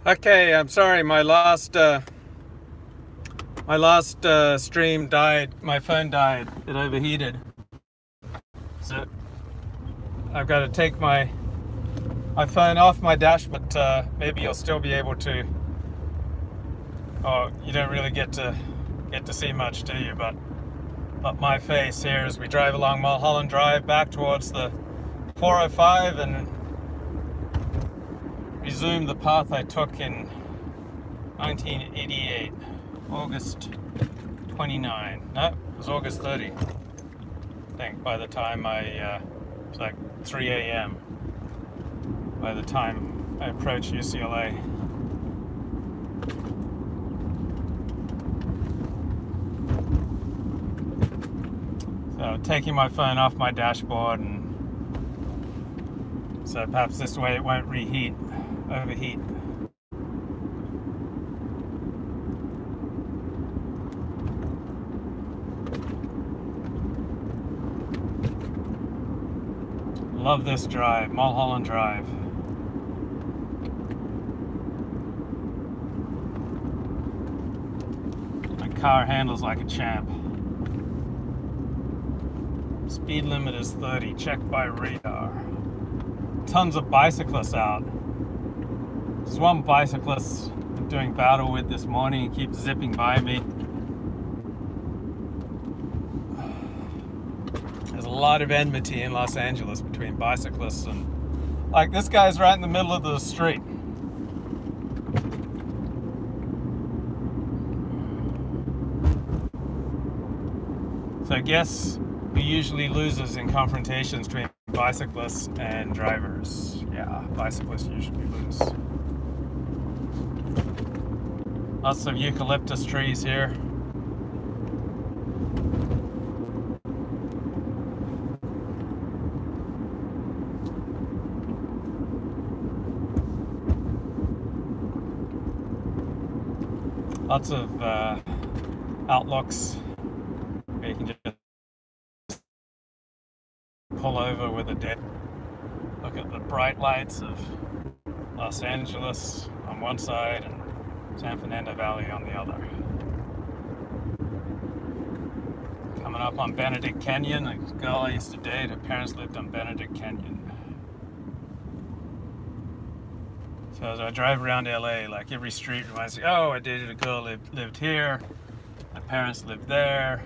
Okay, I'm sorry. My last stream died. My phone died. It overheated. So I've got to take my phone off my dash, but maybe you'll still be able to. Oh, you don't really get to see much, do you? But my face here as we drive along Mulholland Drive back towards the 405 and resume the path I took in 1988, August 29. No, it was August 30. I think by the time it was like 3 a.m. by the time I approached UCLA. So taking my phone off my dashboard, and so perhaps this way it won't overheat. Love this drive, Mulholland Drive. My car handles like a champ. Speed limit is 30, checked by radar. Tons of bicyclists out. There's one bicyclist I'm doing battle with this morning. He keeps zipping by me. There's a lot of enmity in Los Angeles between bicyclists and, like, this guy's right in the middle of the street. So guess who usually loses in confrontations between bicyclists and drivers? Yeah, bicyclists usually lose. Lots of eucalyptus trees here. Lots of outlooks where you can just pull over with a dead. Look at the bright lights of Los Angeles on one side and San Fernando Valley on the other. Coming up on Benedict Canyon, a girl I used to date, her parents lived on Benedict Canyon. So as I drive around LA, like every street reminds me, oh, I dated a girl lived here, my parents lived there,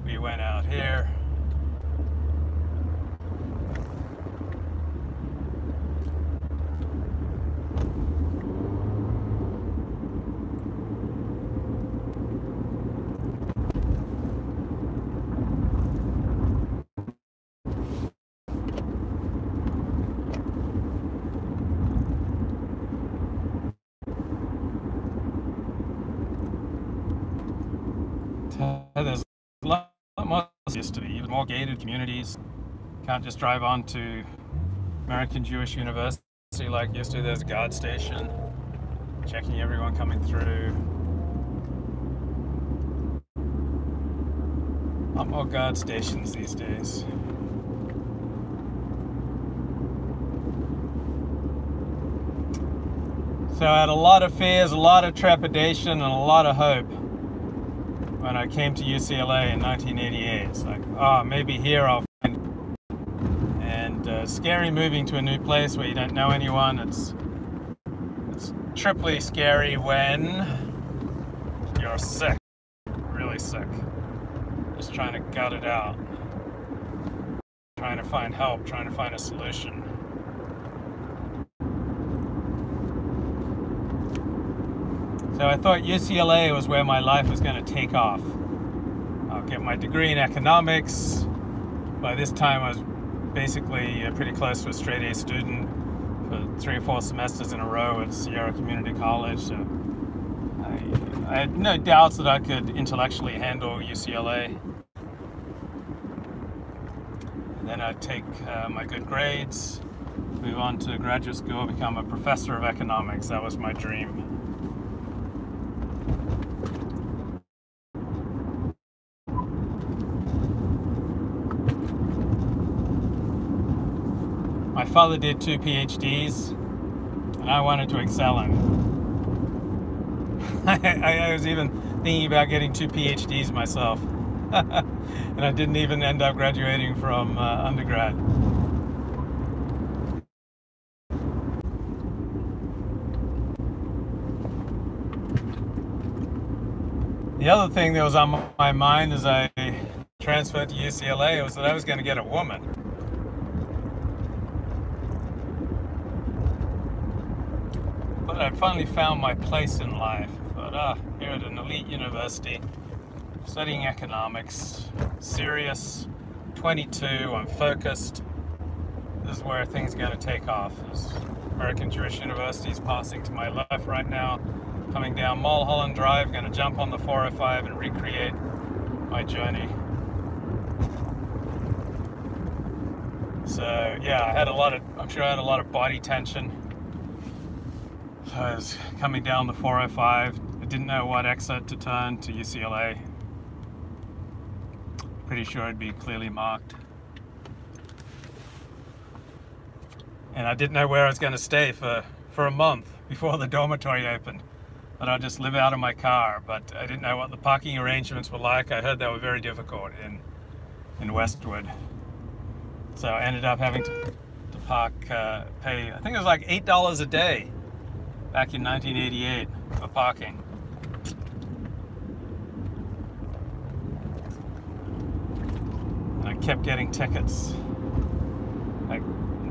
we went out here. There's a lot more used to be, even more gated communities. Can't just drive on to American Jewish University like used to. There's a guard station checking everyone coming through. A lot more guard stations these days. So I had a lot of fears, a lot of trepidation, and a lot of hope when I came to UCLA in 1988. It's like, oh, maybe here I'll find. And scary moving to a new place where you don't know anyone. It's triply scary when you're sick, really sick. Just trying to gut it out. Trying to find help, trying to find a solution. So I thought UCLA was where my life was going to take off. I'll get my degree in economics. By this time I was basically pretty close to a straight A student for 3 or 4 semesters in a row at Sierra Community College. So I had no doubts that I could intellectually handle UCLA. And then I'd take my good grades, move on to graduate school, become a professor of economics. That was my dream. My father did 2 PhDs, and I wanted to excel him. I was even thinking about getting 2 PhDs myself. And I didn't even end up graduating from undergrad. The other thing that was on my mind as I transferred to UCLA was that I was going to get a woman. But I finally found my place in life. But here at an elite university, studying economics, serious, 22, I'm focused. This is where things are going to take off. This American Jewish University is passing to my left right now, coming down Mulholland Drive, going to jump on the 405 and recreate my journey. So yeah, I'm sure I had a lot of body tension. So I was coming down the 405. I didn't know what exit to turn to UCLA. Pretty sure it'd be clearly marked. And I didn't know where I was going to stay for a month before the dormitory opened. But I'd just live out of my car. But I didn't know what the parking arrangements were like. I heard they were very difficult in Westwood. So I ended up having to park, pay, I think it was like $8 a day back in 1988 for parking. And I kept getting tickets. Like,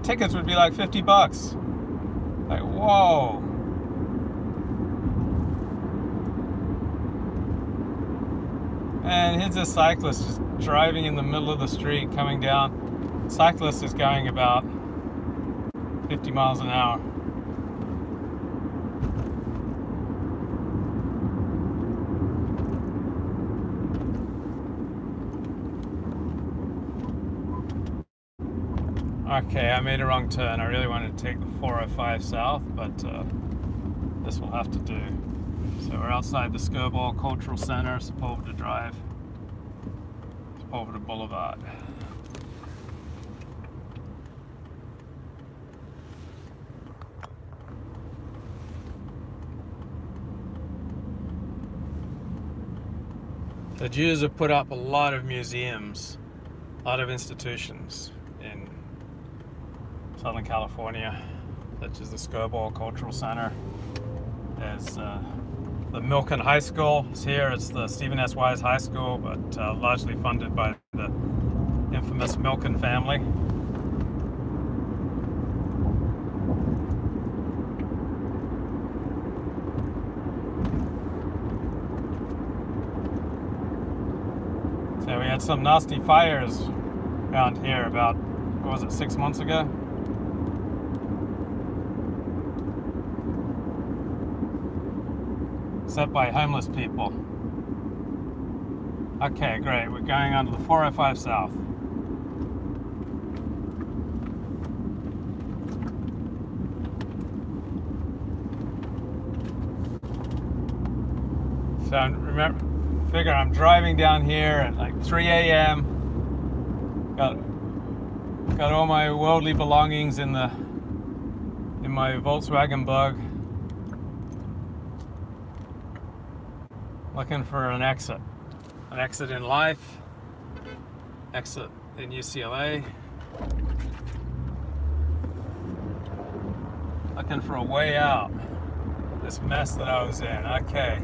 tickets would be like 50 bucks. Like, whoa. And here's a cyclist just driving in the middle of the street, coming down. The cyclist is going about 50 miles an hour. Okay, I made a wrong turn. I really wanted to take the 405 south, but this will have to do. So we're outside the Skirball Cultural Center, Sepulveda Drive, Sepulveda Boulevard. The Jews have put up a lot of museums, a lot of institutions in Southern California, such as the Skirball Cultural Center. There's the Milken High School is here. It's the Stephen S. Wise High School, but largely funded by the infamous Milken family. So we had some nasty fires around here about, what was it, 6 months ago? Set by homeless people. Okay, great. We're going onto the 405 South. So figure I'm driving down here at like 3 a.m. Got all my worldly belongings in my Volkswagen Bug. Looking for an exit in life, exit in UCLA, looking for a way out, this mess that I was in. Okay,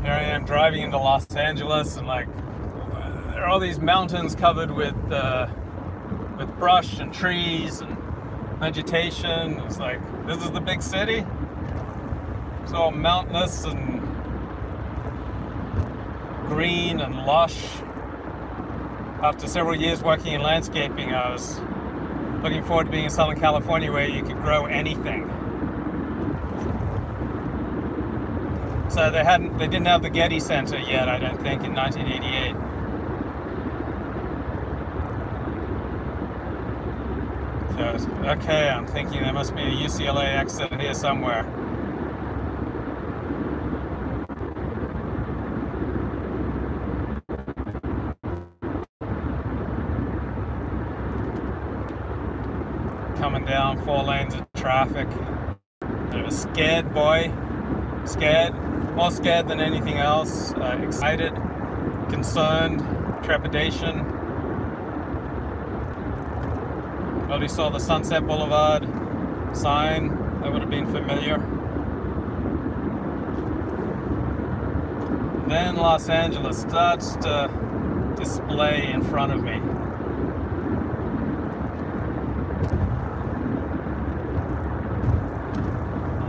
here I am driving into Los Angeles, and like, there are all these mountains covered with brush and trees and vegetation. It's like, this is the big city. It's all mountainous and green and lush. After several years working in landscaping, I was looking forward to being in Southern California where you could grow anything. So they didn't have the Getty Center yet, I don't think, in 1988. So, okay, I'm thinking there must be a UCLA exit here somewhere. Coming down 4 lanes of traffic. Bit of a scared boy. Scared, more scared than anything else. Excited, concerned, trepidation. Already saw the Sunset Boulevard sign. That would have been familiar. Then Los Angeles starts to display in front of me.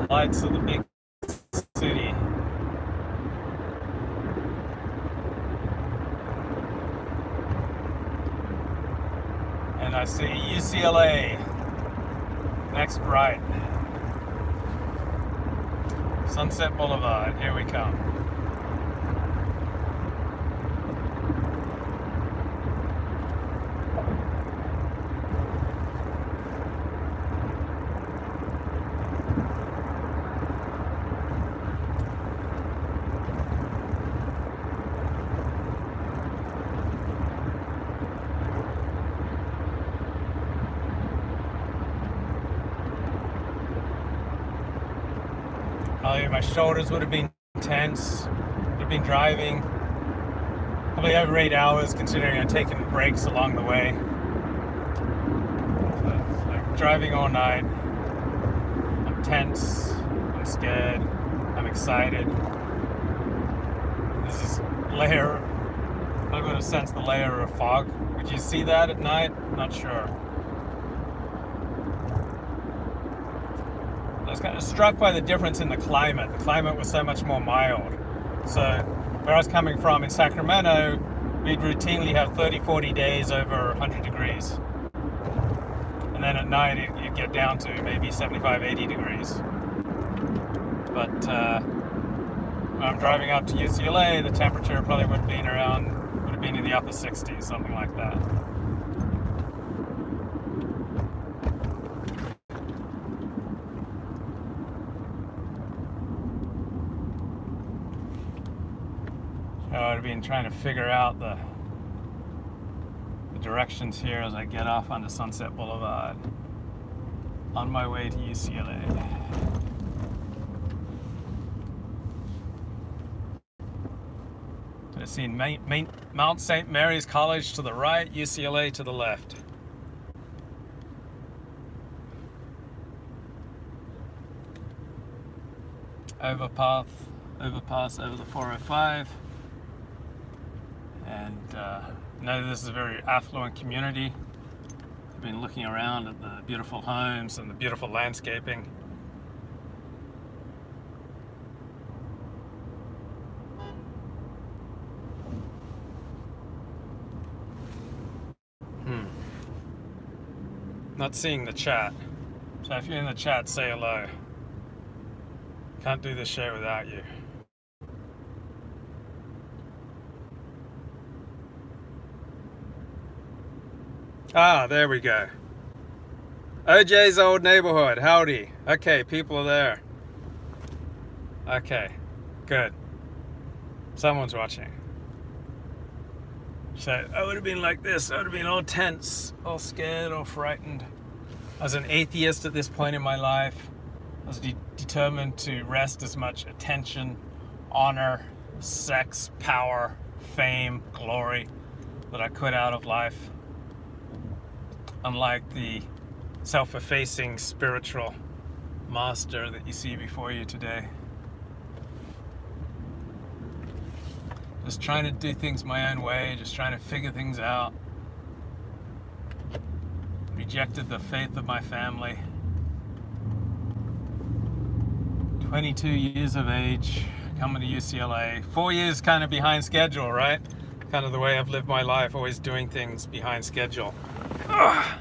The lights of the big city. And I see UCLA next right. Sunset Boulevard, here we come. My shoulders would have been tense. Would have been driving probably over 8 hours, considering I'd taken breaks along the way. So it's like driving all night. I'm tense. I'm scared. I'm excited. There's this layer. I would have sensed the layer of fog. Would you see that at night? Not sure. I was kind of struck by the difference in the climate. The climate was so much more mild. So where I was coming from in Sacramento, we'd routinely have 30-40 days over 100 degrees. And then at night it'd get down to maybe 75-80 degrees. But when I'm driving up to UCLA, the temperature probably would have been in the upper 60s, something like that. I've been trying to figure out the directions here as I get off onto Sunset Boulevard on my way to UCLA. I've seen Mount St. Mary's College to the right, UCLA to the left. Overpass over the 405. And know this is a very affluent community. I've been looking around at the beautiful homes and the beautiful landscaping. Not seeing the chat. So if you're in the chat, say hello. Can't do this show without you. Ah, there we go. OJ's old neighborhood. Howdy. Okay, people are there. Okay, good. Someone's watching. So I would have been like this. I would have been all tense, all scared, all frightened. I was an atheist at this point in my life. I was determined to wrest as much attention, honor, sex, power, fame, glory that I could out of life. Unlike the self-effacing spiritual master that you see before you today. Just trying to do things my own way, just trying to figure things out. Rejected the faith of my family. 22 years of age, coming to UCLA. 4 years kind of behind schedule, right? Kind of the way I've lived my life, always doing things behind schedule. Ugh.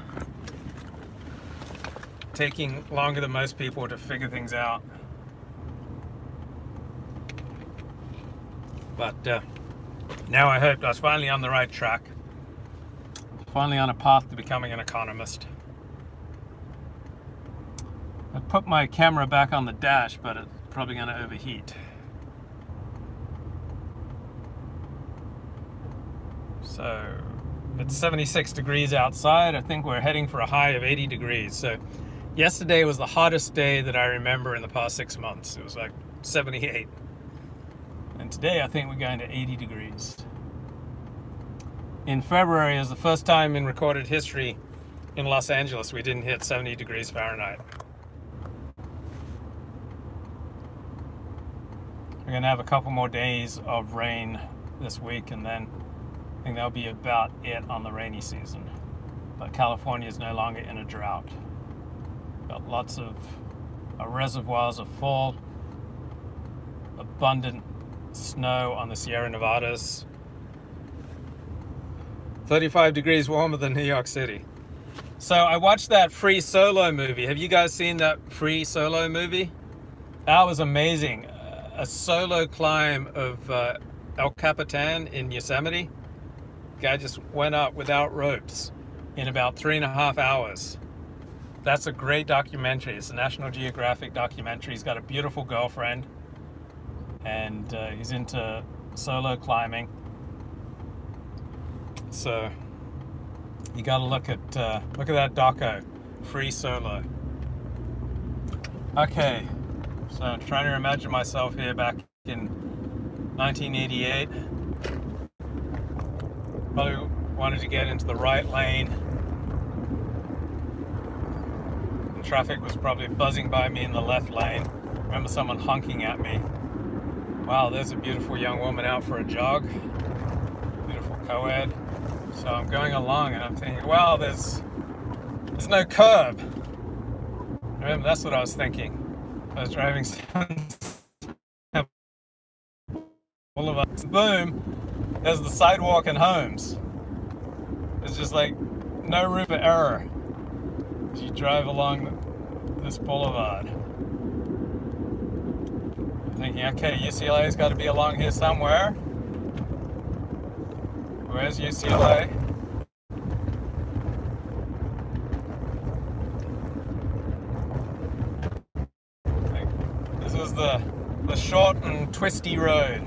Taking longer than most people to figure things out. But now I hope I was finally on the right track. Finally on a path to becoming an economist. I put my camera back on the dash, but it's probably going to overheat. So it's 76 degrees outside. I think we're heading for a high of 80 degrees. So yesterday was the hottest day that I remember in the past 6 months. It was like 78. And today I think we're going to 80 degrees. In February is the first time in recorded history in Los Angeles we didn't hit 70 degrees Fahrenheit. We're going to have a couple more days of rain this week, and then I think that'll be about it on the rainy season. But California is no longer in a drought. Got lots of reservoirs are full, abundant snow on the Sierra Nevadas. 35 degrees warmer than New York City. So I watched that Free Solo movie. Have you guys seen that Free Solo movie? That was amazing. A solo climb of El Capitan in Yosemite. Guy just went up without ropes in about 3.5 hours. That's a great documentary. It's a National Geographic documentary. He's got a beautiful girlfriend, and he's into solo climbing. So you got to look at that doco, Free Solo. Okay, so I'm trying to imagine myself here back in 1988. Probably wanted to get into the right lane. And traffic was probably buzzing by me in the left lane. Remember someone honking at me. Wow, there's a beautiful young woman out for a jog. Beautiful co-ed. So I'm going along and I'm thinking, well, there's no curb. Remember, that's what I was thinking. I was driving Boulevard. Boom, there's the sidewalk and homes. It's just like no room for error as you drive along this boulevard. I'm thinking, okay, UCLA's got to be along here somewhere. Where's UCLA? This was the short and twisty road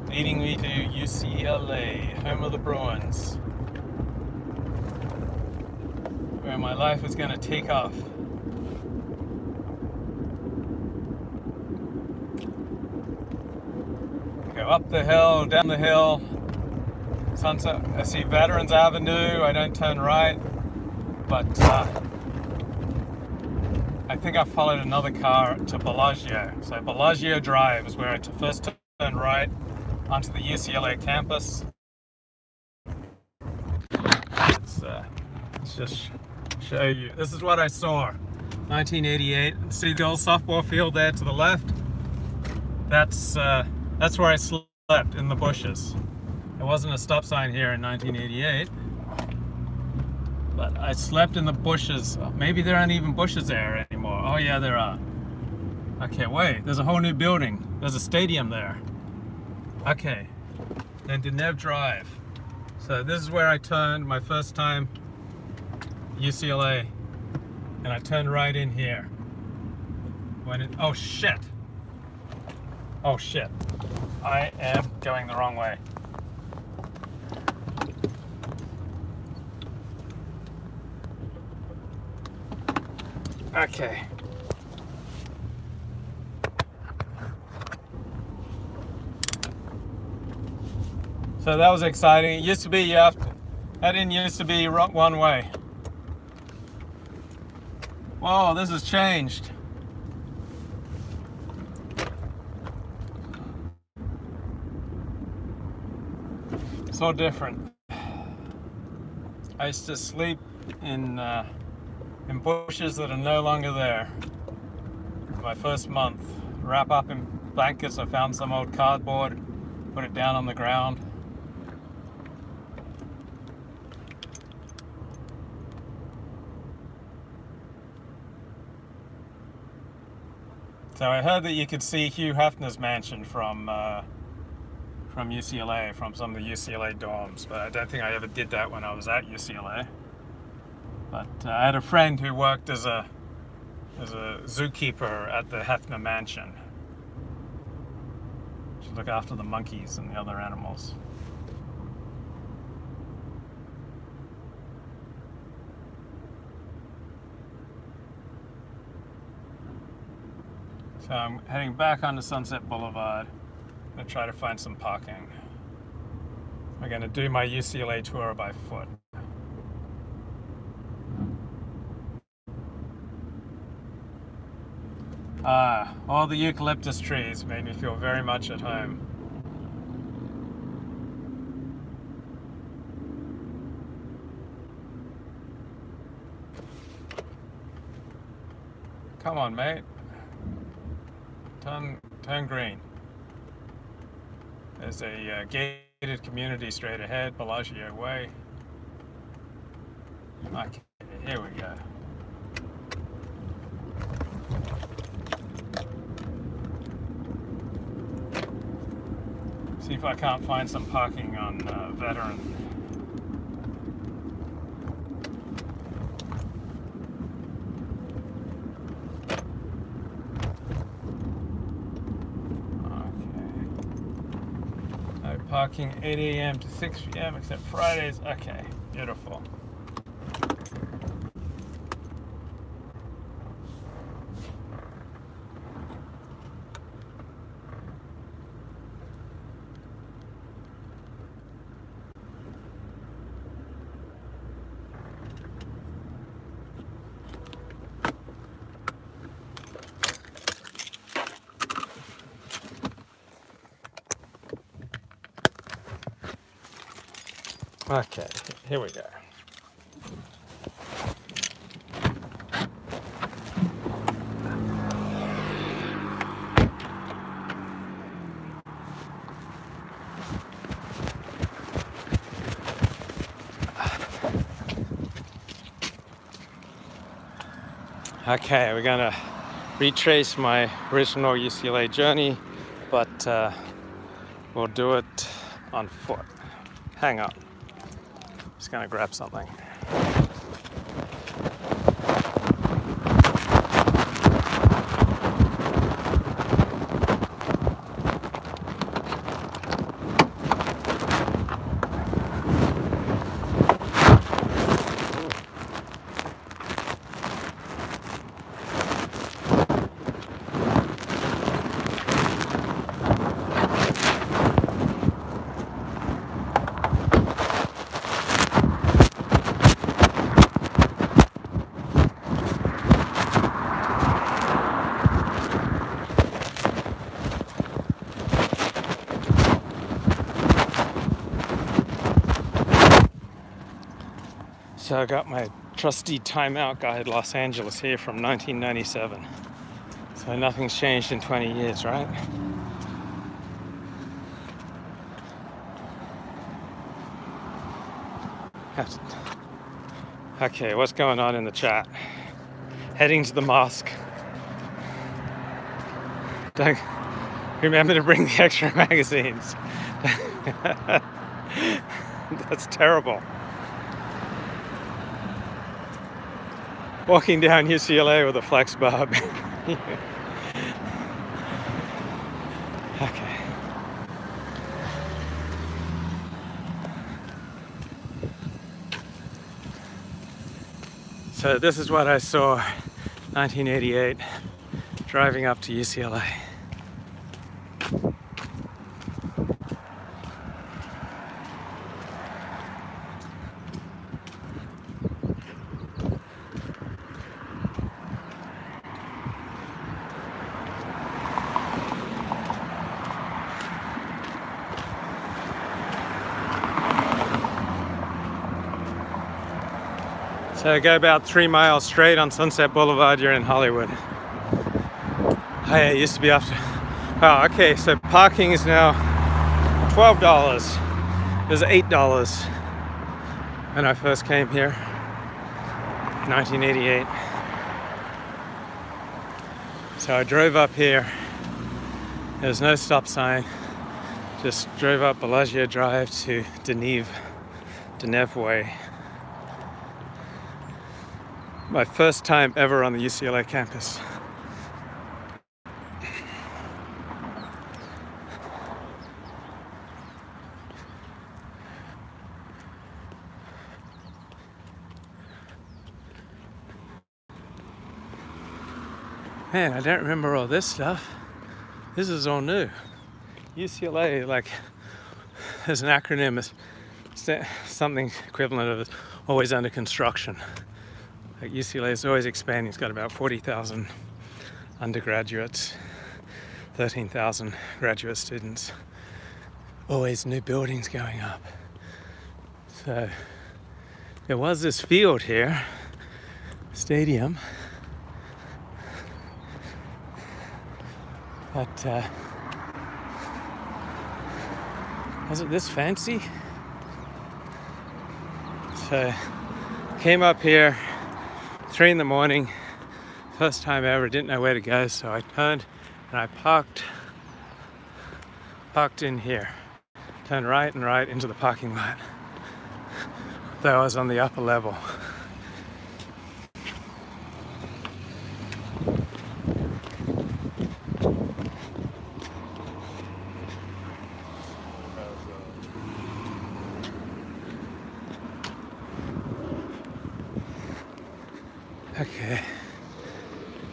leading me to UCLA, home of the Bruins, where my life is going to take off. Go up the hill, down the hill. Sunset. I see Veterans Avenue. I don't turn right, but I think I followed another car to Bellagio. So Bellagio Drive is where I first turned right onto the UCLA campus. Let's just show you. This is what I saw. 1988. See the old softball field there to the left? That's where I slept, in the bushes. There wasn't a stop sign here in 1988, but I slept in the bushes. Maybe there aren't even bushes there anymore. Oh yeah, there are. Okay, wait, there's a whole new building. There's a stadium there. Okay, and Deneuve Drive. So this is where I turned my first time UCLA, and I turned right in here. Oh shit. Oh shit. I am going the wrong way. Okay. So that was exciting. It used to be, that didn't used to be one way. Whoa, this has changed. So different. I used to sleep in bushes that are no longer there. My first month, wrap up in blankets. I found some old cardboard, put it down on the ground. So I heard that you could see Hugh Hefner's mansion from UCLA, from some of the UCLA dorms, but I don't think I ever did that when I was at UCLA. But I had a friend who worked as a zookeeper at the Hefner mansion. She looked after the monkeys and the other animals. So I'm heading back onto Sunset Boulevard. I'm going to try to find some parking. I'm going to do my UCLA tour by foot. All the eucalyptus trees made me feel very much at home. Come on, mate. Turn green. There's a gated community straight ahead, Bellagio Way. Okay, here we go. See if I can't find some parking on Veteran. Parking 8 a.m. to 6 p.m. except Fridays. Okay, beautiful. Okay, here we go. Okay, we're gonna retrace my original UCLA journey, but we'll do it on foot. Hang on. Just gonna grab something. So I got my trusty timeout guide Los Angeles here from 1997. So nothing's changed in 20 years, right? Okay, what's going on in the chat? Heading to the mosque. Don't remember to bring the extra magazines. That's terrible. Walking down UCLA with a flex bob. Okay. So this is what I saw 1988 driving up to UCLA. So go about 3 miles straight on Sunset Boulevard, you're in Hollywood. Hey, it used to be after. Oh, okay, so parking is now $12. It was $8 when I first came here, 1988. So I drove up here. There's no stop sign. Just drove up Bellagio Drive to Deneve Way. My first time ever on the UCLA campus. Man, I don't remember all this stuff. This is all new. UCLA, like, there's an acronym, it's something equivalent of always under construction. Like UCLA is always expanding. It's got about 40,000 undergraduates, 13,000 graduate students. Always new buildings going up. So there was this field here, stadium, but was it this fancy? So came up here 3 in the morning, first time ever, didn't know where to go, so I turned and I parked in here. Turned right and right into the parking lot, though I was on the upper level. Okay.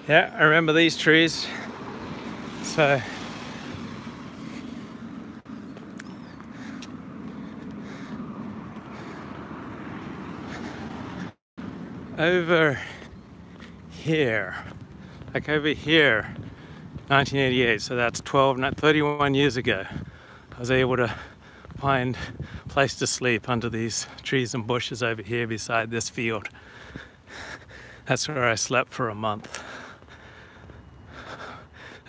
Yeah, I remember these trees. So over here, 1988, so that's 31 years ago, I was able to find a place to sleep under these trees and bushes over here beside this field. That's where I slept for a month.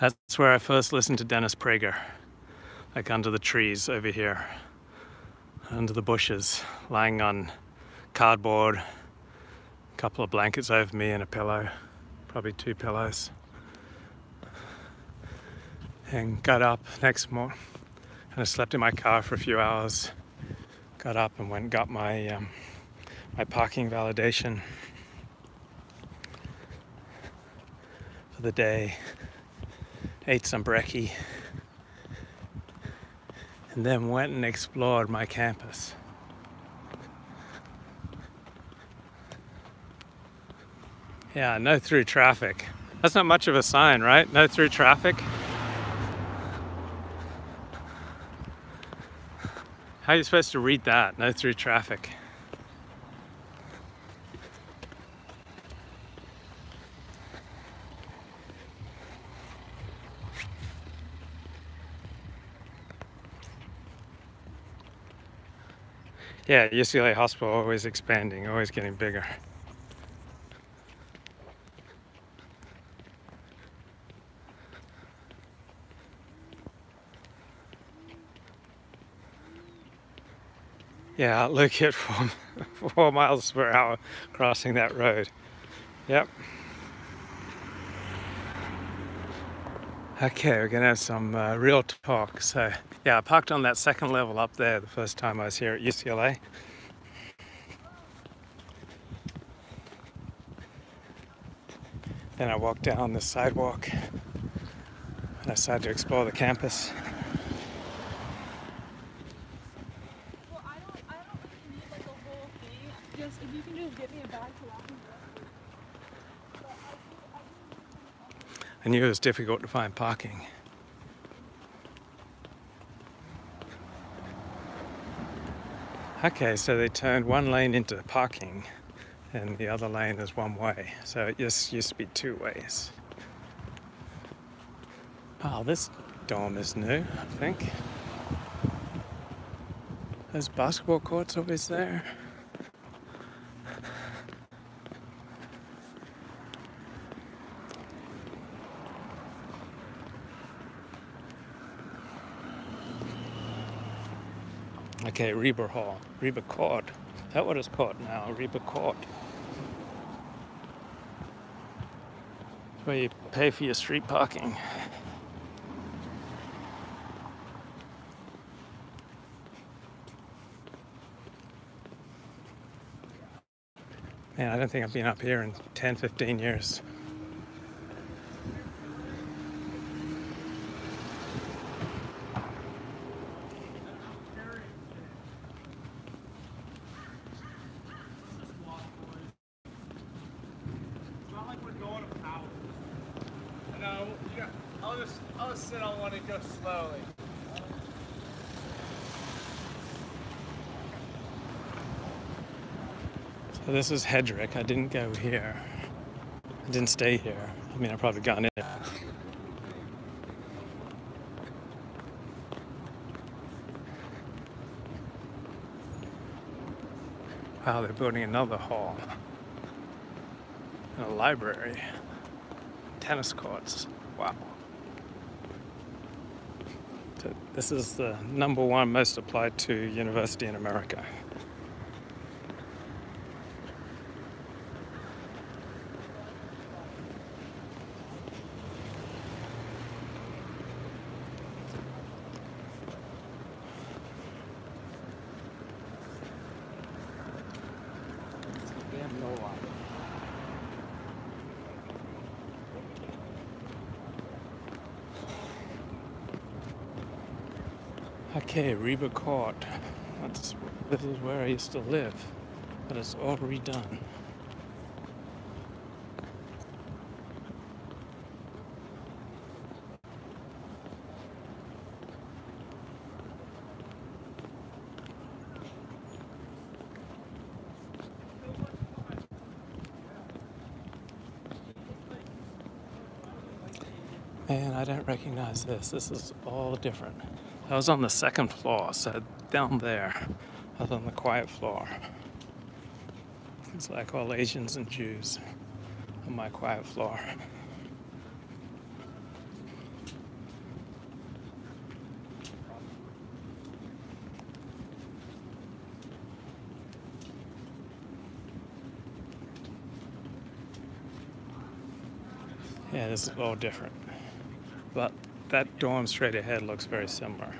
That's where I first listened to Dennis Prager, like under the trees over here, under the bushes, lying on cardboard, a couple of blankets over me and a pillow, probably 2 pillows. And got up next morning, and I slept in my car for a few hours. Got up and went and got my my parking validation for the day. Ate some brekkie, and then went and explored my campus. Yeah, no through traffic. That's not much of a sign, right? No through traffic. How are you supposed to read that? No through traffic. Yeah, UCLA hospital always expanding, always getting bigger. Yeah, look at 4 miles per hour crossing that road. Yep. Okay, we're gonna have some real talk. So, yeah, I parked on that second level up there the first time I was here at UCLA. Then I walked down the sidewalk and I decided to explore the campus. Well, I don't really need like a whole thing. Just if you can just get me a bag to walk me. I knew it was difficult to find parking. Okay, so they turned one lane into parking and the other lane is one way. So it just used to be 2 ways. Oh, this dorm is new, I think. There's basketball courts always there. Okay, Reber Hall, Reber Court. Is that what it's called now? Reber Court. Where you pay for your street parking. Man, I don't think I've been up here in 10, 15 years. I'll sit on one and go slowly. So this is Hedrick. I didn't go here. I didn't stay here. I mean, I've probably gone in it. Wow, they're building another hall. And a library. Tennis courts. Wow. So this is the #1 most applied to university in America. Okay, Reba Court. This is where I used to live, but it's all redone. Man, I don't recognize this. This is all different. I was on the second floor, so down there, I was on the quiet floor. It's like all Asians and Jews on my quiet floor. Yeah, this is all different. But that dorm straight ahead looks very similar.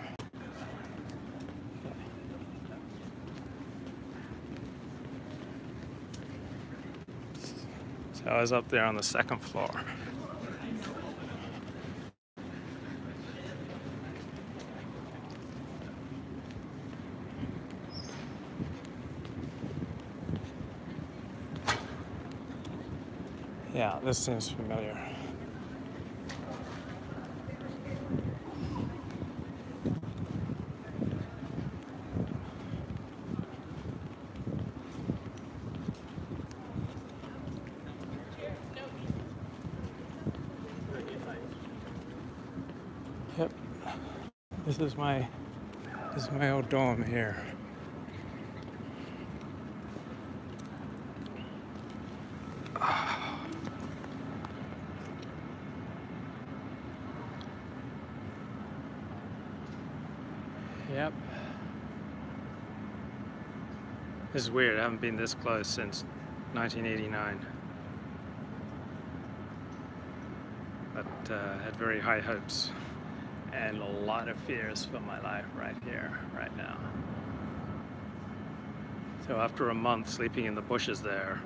So I was up there on the second floor. Yeah, this seems familiar. Yep, this is my old dorm here. Yep. This is weird. I haven't been this close since 1989. But had very high hopes and a lot of fears for my life right here, right now. So after a month sleeping in the bushes there,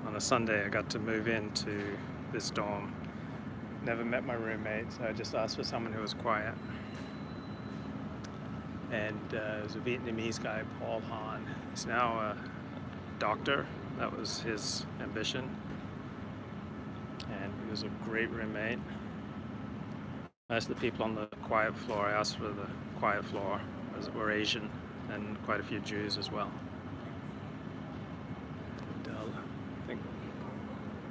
on a Sunday I got to move into this dorm. Never met my roommate, so I just asked for someone who was quiet. And it was a Vietnamese guy, Paul Han. He's now a doctor. That was his ambition. And he was a great roommate. Most of the people on the quiet floor, I asked for the quiet floor, were Asian, and quite a few Jews as well. And, I think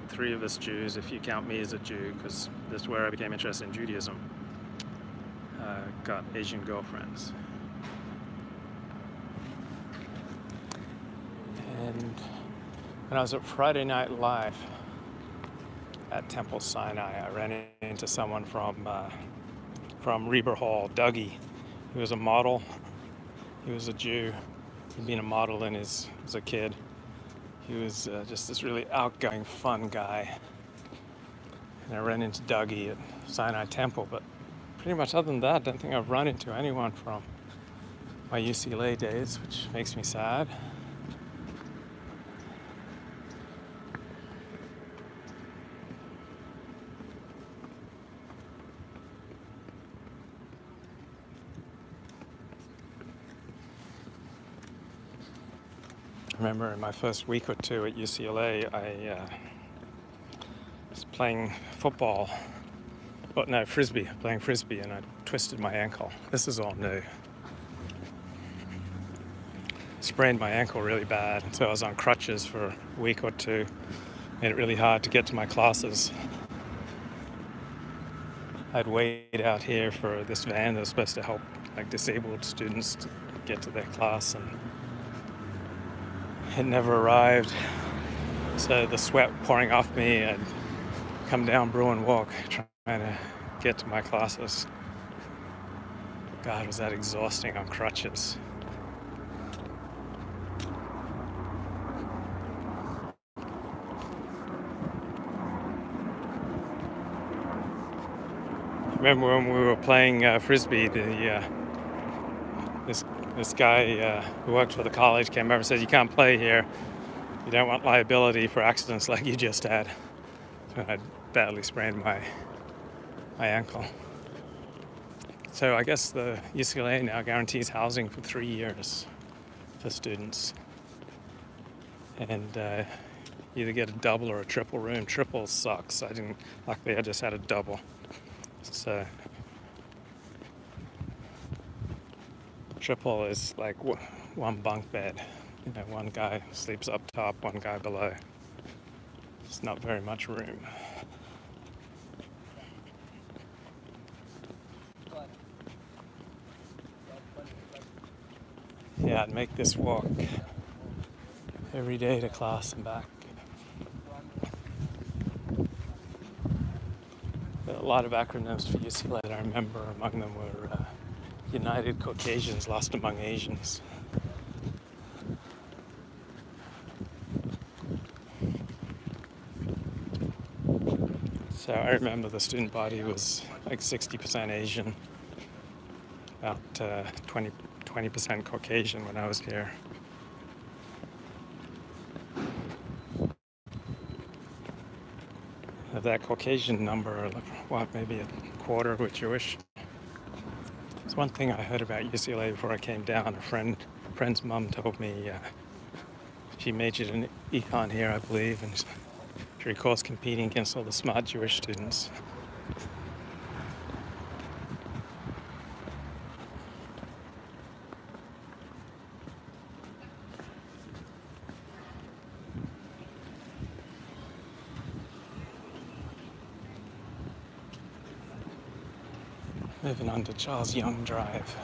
3 of us Jews, if you count me as a Jew, because this is where I became interested in Judaism, got Asian girlfriends. And when I was at Friday Night Live at Temple Sinai, I ran into someone from Reber Hall, Dougie. He was a model. He was a Jew. He'd been a model as a kid. He was just this really outgoing, fun guy. And I ran into Dougie at Sinai Temple, but pretty much other than that, I don't think I've run into anyone from my UCLA days, which makes me sad. I remember in my first week or two at UCLA, I playing football. Well, no, frisbee, playing frisbee, and I twisted my ankle. This is all new. Sprained my ankle really bad, so I was on crutches for a week or two. Made it really hard to get to my classes. I'd wait out here for this van that was supposed to help like disabled students to get to their class, and it never arrived. So the sweat pouring off me, I'd come down Bruin Walk trying to get to my classes. God, was that exhausting on crutches. Remember when we were playing frisbee, this guy who worked for the college came over and said, "You can't play here. You don't want liability for accidents like you just had." So I badly sprained my ankle. So I guess the UCLA now guarantees housing for 3 years for students, and you either get a double or a triple room. Triple sucks. Luckily I just had a double. So triple is like one bunk bed. You know, one guy sleeps up top, one guy below. It's not very much room. Yeah, I'd make this walk every day to class and back. A lot of acronyms for UCLA that I remember. Among them were United Caucasians, Lost Among Asians. So I remember the student body was like 60% Asian, about 20% Caucasian when I was here. Of that Caucasian number, maybe a quarter were Jewish. It's one thing I heard about UCLA before I came down. A friend's mom told me she majored in econ here, I believe, and she recalls competing against all the smart Jewish students. Moving on to Charles Young Drive.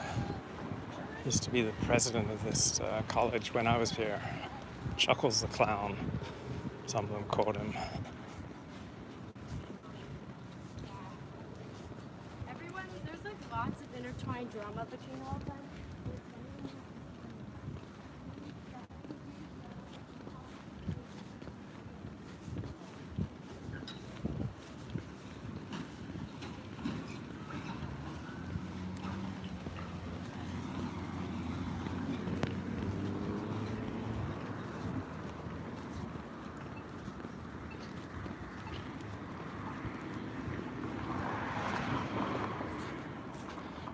Used to be the president of this college when I was here. Chuckles the Clown, some of them called him. There's like lots of intertwined drama between all of them.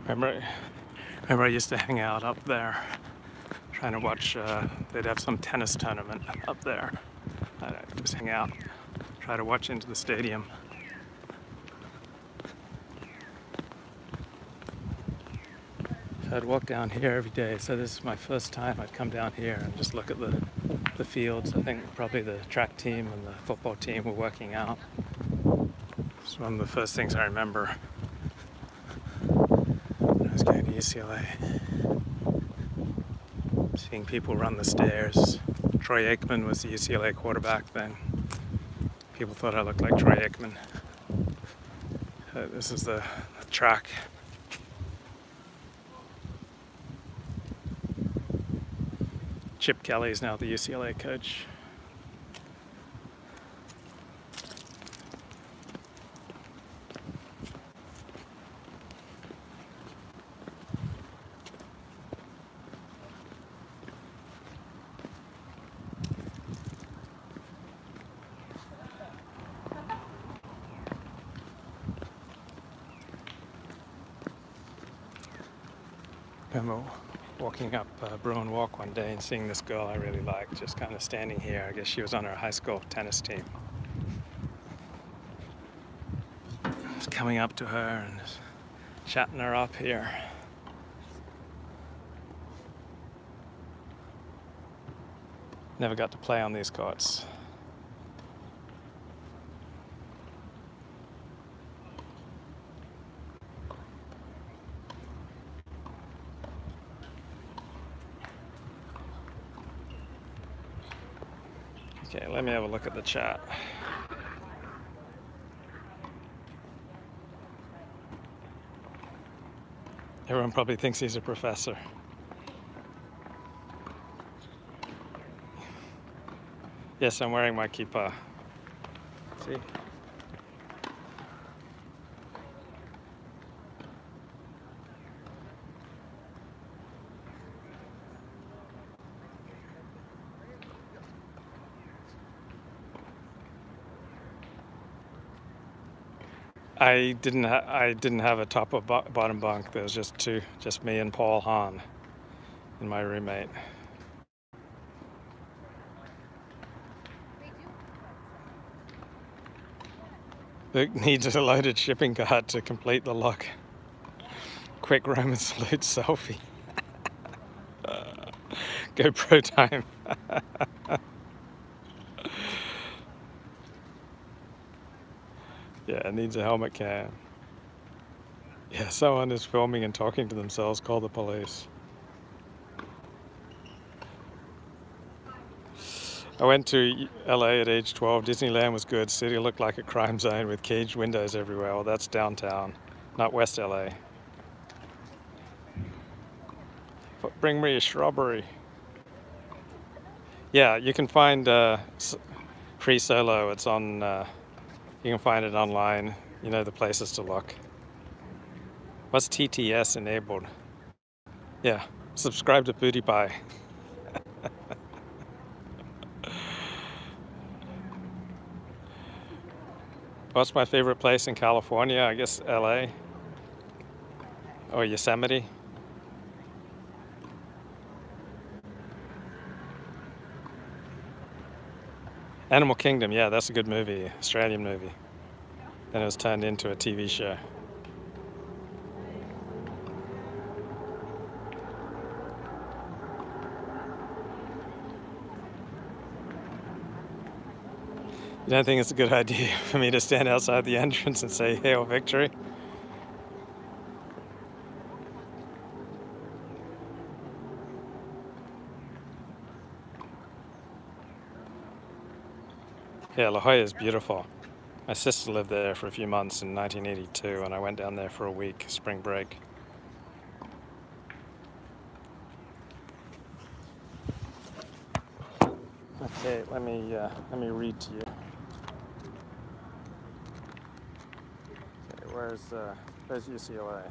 Remember I used to hang out up there, trying to watch, they'd have some tennis tournament up there. I'd just hang out, try to watch into the stadium. So I'd walk down here every day, so this is my first time I'd come down here and just look at the fields. I think probably the track team and the football team were working out. It's one of the first things I remember when I was going to UCLA. Seeing people run the stairs. Troy Aikman was the UCLA quarterback then. People thought I looked like Troy Aikman. This is the track. Chip Kelly is now the UCLA coach. I remember walking up Bruin Walk one day and seeing this girl I really liked, just kind of standing here. I guess she was on her high school tennis team. coming up to her and chatting her up here. Never got to play on these courts. Okay, let me have a look at the chat. Everyone probably thinks he's a professor. Yes, I'm wearing my kippah. See? I didn't have a top or bottom bunk. There was just me and Paul Hahn and my roommate. Luke needs a loaded shipping cart to complete the lock. Quick Roman salute selfie. GoPro time. Yeah, it needs a helmet cam. Yeah, someone is filming and talking to themselves. Call the police. I went to LA at age 12. Disneyland was good. City looked like a crime zone with caged windows everywhere. Well, that's downtown, not West LA. Bring me a strawberry. Yeah, you can find Free Solo. It's on, you can find it online. You know the places to look. What's TTS enabled? Yeah, subscribe to PewDiePie. What's my favorite place in California? I guess LA or Yosemite. Animal Kingdom, yeah, that's a good movie, Australian movie. Then it was turned into a TV show. You don't think it's a good idea for me to stand outside the entrance and say Hail Victory? Yeah, La Jolla is beautiful. My sister lived there for a few months in 1982 and I went down there for a week, spring break. Okay, let me read to you. Okay, where's UCLA?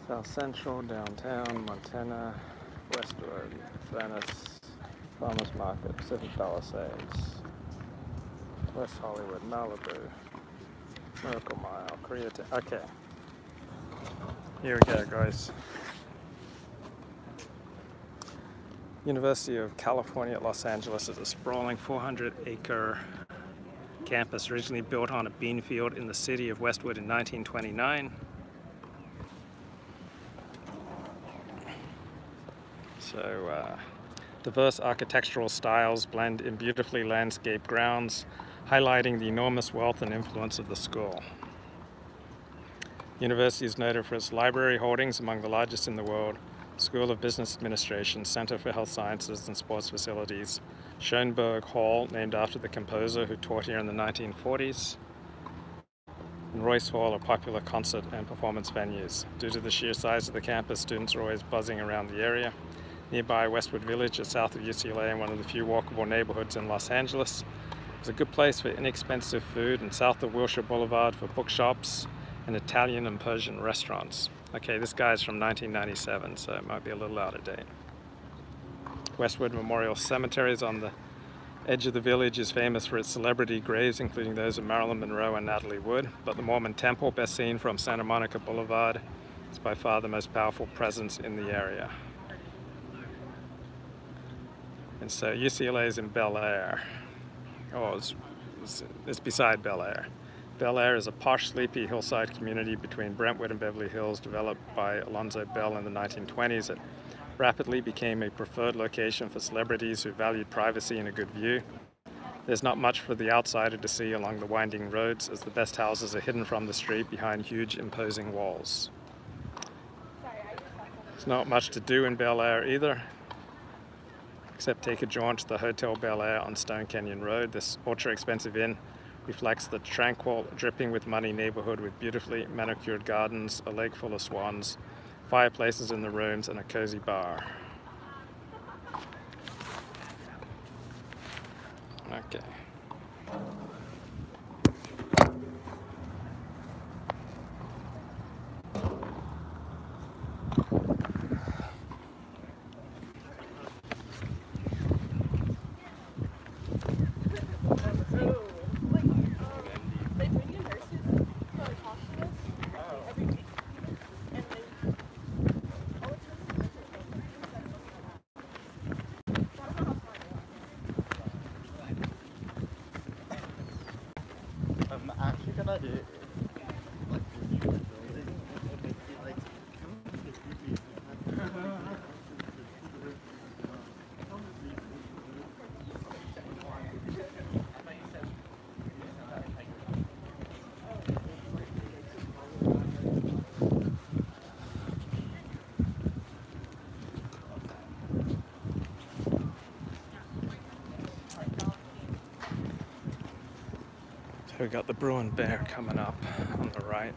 South Central, downtown, Montana, Westwood, Venice, Farmers Market, Pacific Palisades, West Hollywood, Malibu, Miracle Mile, Koreatown. Okay, here we go, guys. University of California at Los Angeles is a sprawling 400-acre campus originally built on a bean field in the city of Westwood in 1929. So, diverse architectural styles blend in beautifully landscaped grounds, highlighting the enormous wealth and influence of the school. The university is noted for its library holdings, among the largest in the world, School of Business Administration, Center for Health Sciences and Sports Facilities, Schoenberg Hall, named after the composer who taught here in the 1940s, and Royce Hall are popular concert and performance venues. Due to the sheer size of the campus, students are always buzzing around the area. Nearby Westwood Village, just south of UCLA and one of the few walkable neighborhoods in Los Angeles, is a good place for inexpensive food, and south of Wilshire Boulevard for bookshops and Italian and Persian restaurants. Okay, this guy's from 1997, so it might be a little out of date. Westwood Memorial Cemetery is on the edge of the village, is famous for its celebrity graves, including those of Marilyn Monroe and Natalie Wood. But the Mormon Temple, best seen from Santa Monica Boulevard, is by far the most powerful presence in the area. And so UCLA is in Bel Air. Oh, it's beside Bel Air. Bel Air is a posh, sleepy hillside community between Brentwood and Beverly Hills developed by Alonzo Bell in the 1920s. It rapidly became a preferred location for celebrities who valued privacy and a good view. There's not much for the outsider to see along the winding roads, as the best houses are hidden from the street behind huge, imposing walls. There's not much to do in Bel Air either, except take a jaunt to the Hotel Bel Air on Stone Canyon Road. This ultra-expensive inn reflects the tranquil, dripping with money neighborhood with beautifully manicured gardens, a lake full of swans, fireplaces in the rooms, and a cozy bar. Okay. I'm actually gonna do like the new building and make it like So we got the Bruin Bear coming up on the right.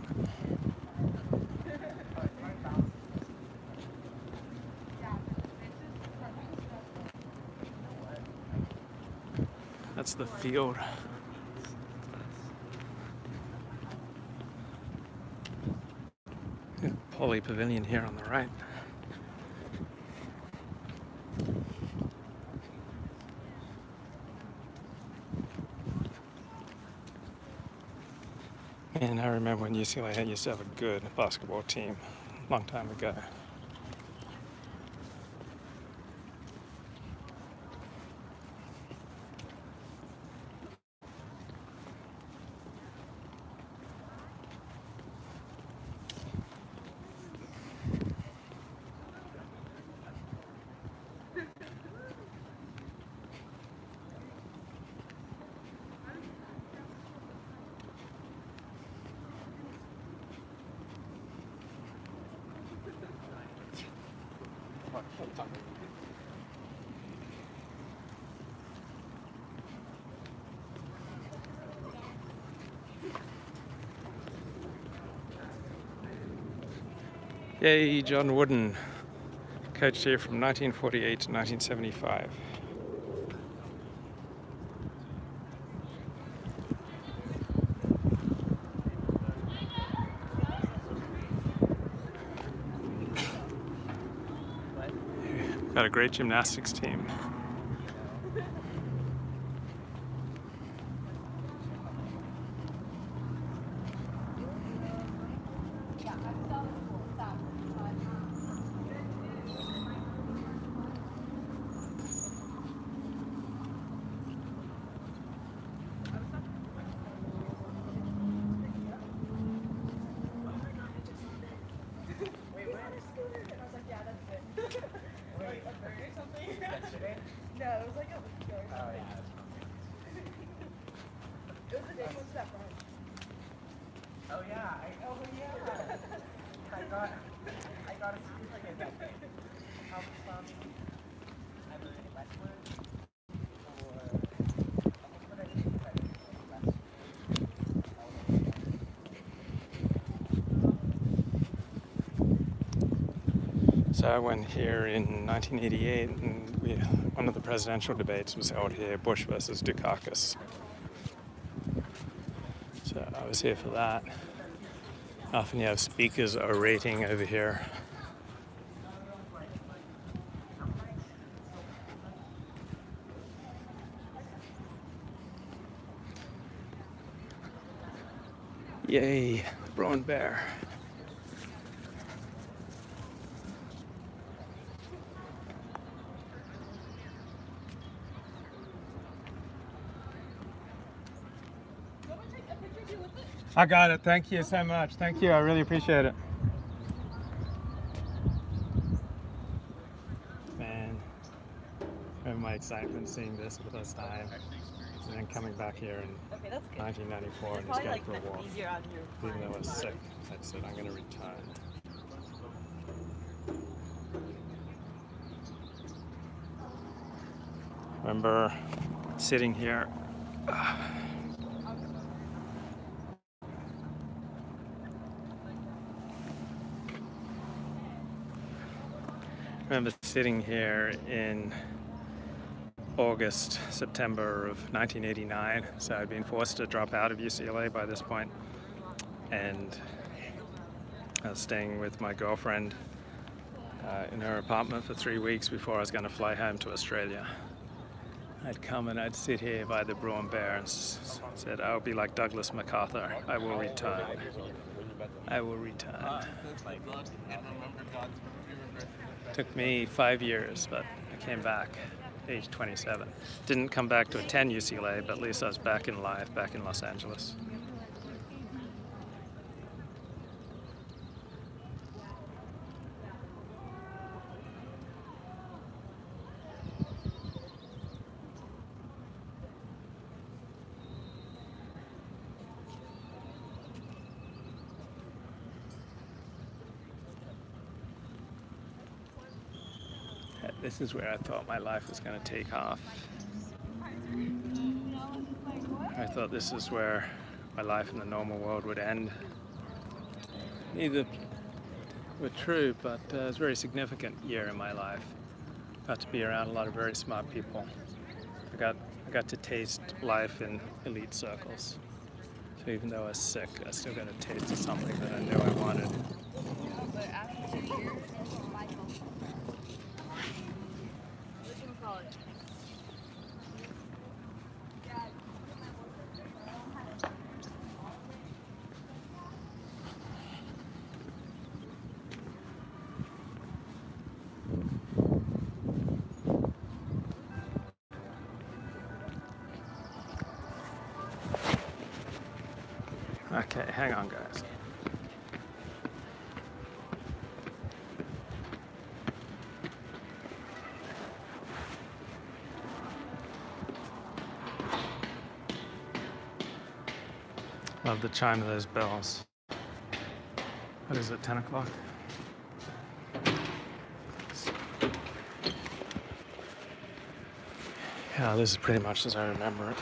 That's the field. Poly Pavilion here on the right. And I remember when UCLA used to have a good basketball team a long time ago. Yay, John Wooden, coached here from 1948 to 1975. Got a great gymnastics team. No, it was like a week ago or something. It was the day close to that brunch. oh yeah, I got a certificate that day. How much I was in Westwood So I went here in 1988, and one of the presidential debates was held here, Bush versus Dukakis. So I was here for that. Often you have speakers orating over here. Yay, Bruin Bear. I got it. Thank you so much. Thank you. I really appreciate it. Man, remember my excitement seeing this for the first time, and then coming back here in 1994 and just going for a walk. Even though I was sick, I said I'm going to return. Remember sitting here. Remember sitting here in August, September of 1989. So I'd been forced to drop out of UCLA by this point, and I was staying with my girlfriend in her apartment for 3 weeks before I was going to fly home to Australia. I'd come and I'd sit here by the Bruin Bear and said, I'll be like Douglas MacArthur. I will return. I will return. Took me 5 years, but I came back age 27. Didn't come back to attend UCLA, but at least I was back in life, back in Los Angeles. This is where I thought my life was going to take off. I thought this is where my life in the normal world would end. Neither were true, but it was a very significant year in my life. Got to be around a lot of very smart people. I got to taste life in elite circles. So even though I was sick, I still got a taste of something that I knew I wanted. But after 2 years, Okay, hang on, guys. Love the chime of those bells. What is it, 10 o'clock? Yeah, this is pretty much as I remember it.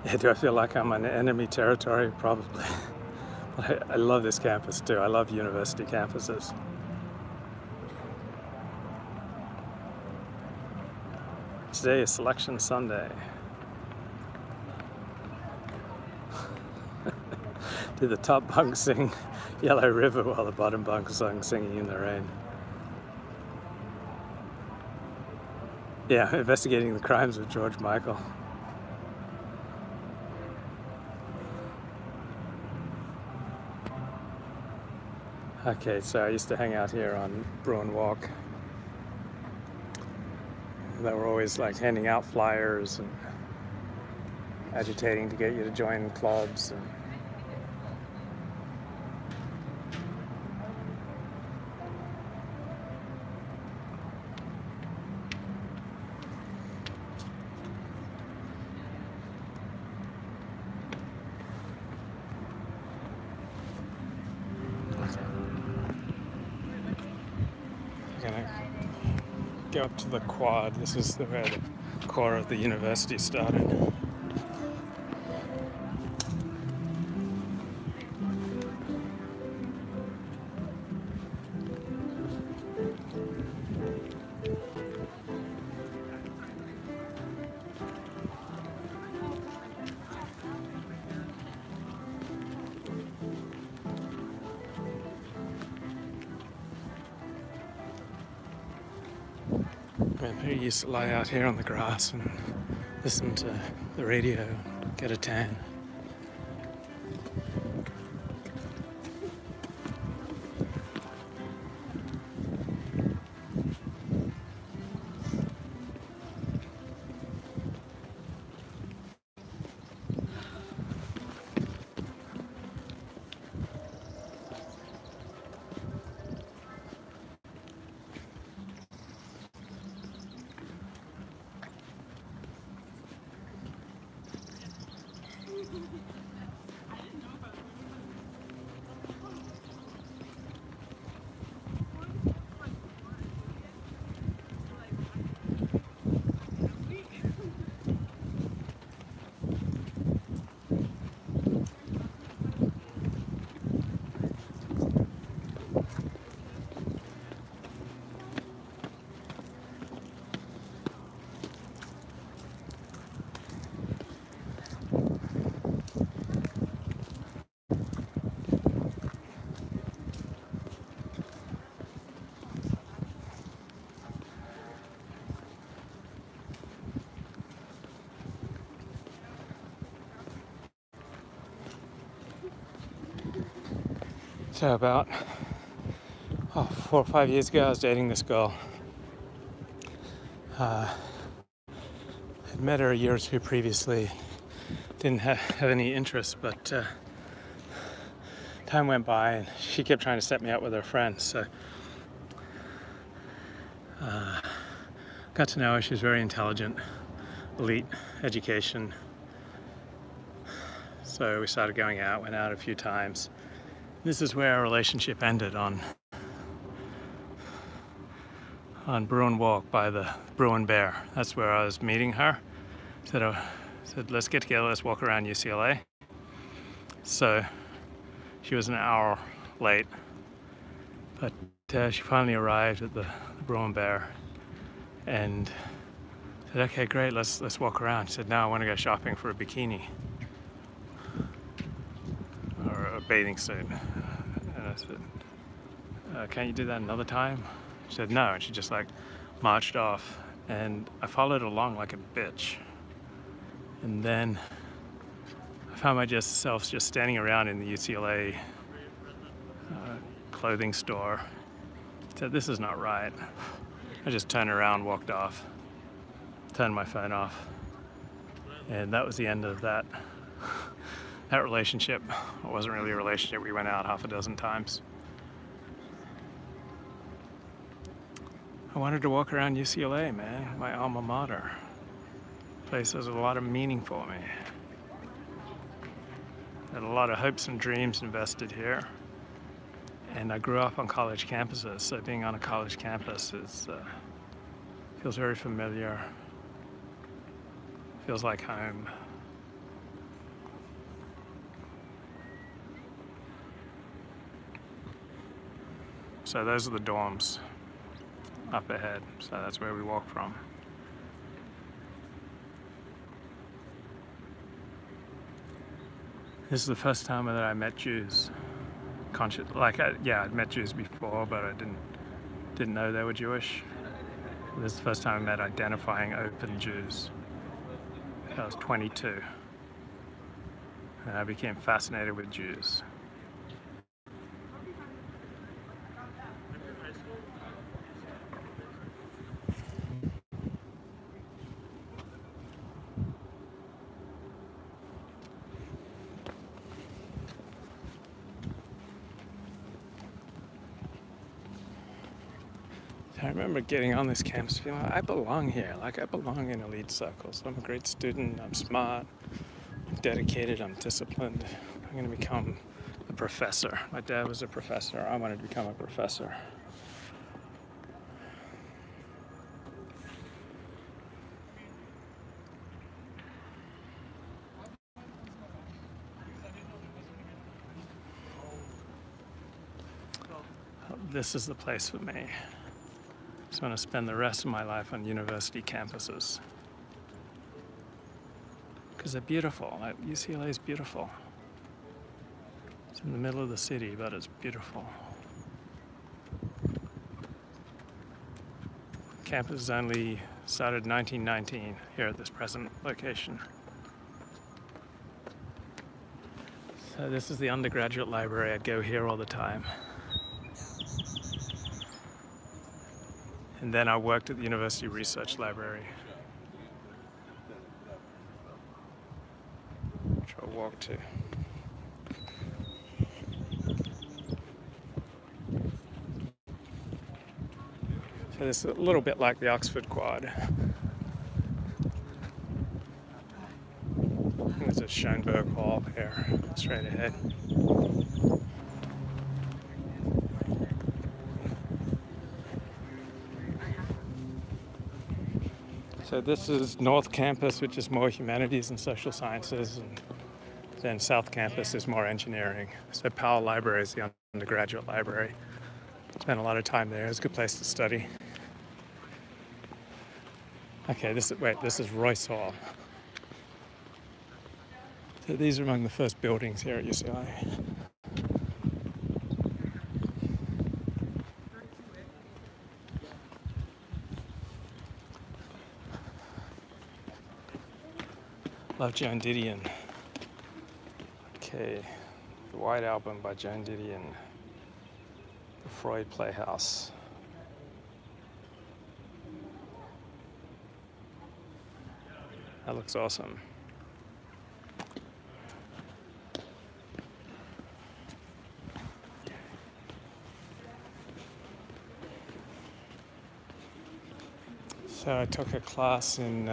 Yeah, do I feel like I'm on enemy territory? Probably. I love this campus too. I love university campuses. Today is Selection Sunday. Did the top bunk sing Yellow River while the bottom bunk sung Singing in the Rain? Yeah, investigating the crimes of George Michael. Okay, so I used to hang out here on Bruin Walk. They were always like handing out flyers and agitating to get you to join clubs. And I'm gonna go up to the quad. This is where the core of the university started. I used to lie out here on the grass and listen to the radio and get a tan. So about 4 or 5 years ago, I was dating this girl. I'd met her a year or two previously. Didn't have any interest, but time went by and she kept trying to set me up with her friends. So got to know her. She was very intelligent, elite education. So we started going out, went out a few times. This is where our relationship ended, on Bruin Walk by the Bruin Bear. That's where I was meeting her. Said, let's get together, let's walk around UCLA. So she was an hour late, but she finally arrived at the Bruin Bear and said, okay, great, let's walk around. She said, no, I want to go shopping for a bikini or a bathing suit. And I said, can't you do that another time? She said no, and she just like marched off, and I followed along like a bitch. And then I found myself just standing around in the UCLA clothing store. I said, this is not right. I just turned around, walked off, turned my phone off, and that was the end of that relationship. It wasn't really a relationship. We went out half a dozen times. I wanted to walk around UCLA, man, my alma mater. Place has a lot of meaning for me. Had a lot of hopes and dreams invested here. And I grew up on college campuses, so being on a college campus feels very familiar. Feels like home. So those are the dorms up ahead. So that's where we walk from. This is the first time that I met Jews. I'd met Jews before, but I didn't know they were Jewish. This is the first time I met identifying open Jews. I was 22, and I became fascinated with Jews. I remember getting on this campus feeling like I belong here, like I belong in elite circles. I'm a great student, I'm smart, I'm dedicated, I'm disciplined. I'm going to become a professor. My dad was a professor. I wanted to become a professor. This is the place for me. I just want to spend the rest of my life on university campuses. Because they're beautiful. UCLA is beautiful. It's in the middle of the city, but it's beautiful. Campus only started in 1919 here at this present location. So this is the undergraduate library. I'd go here all the time. And then I worked at the University Research Library, which I'll walk to. So this is a little bit like the Oxford Quad. And there's a Schoenberg Hall here, straight ahead. So this is North Campus, which is more humanities and social sciences, and then South Campus is more engineering. So Powell Library is the undergraduate library. Spent a lot of time there. It's a good place to study. Okay, this is Royce Hall. So these are among the first buildings here at UCLA. Love Joan Didion. Okay, the White Album by Joan Didion. The Freud Playhouse. That looks awesome. So I took a class in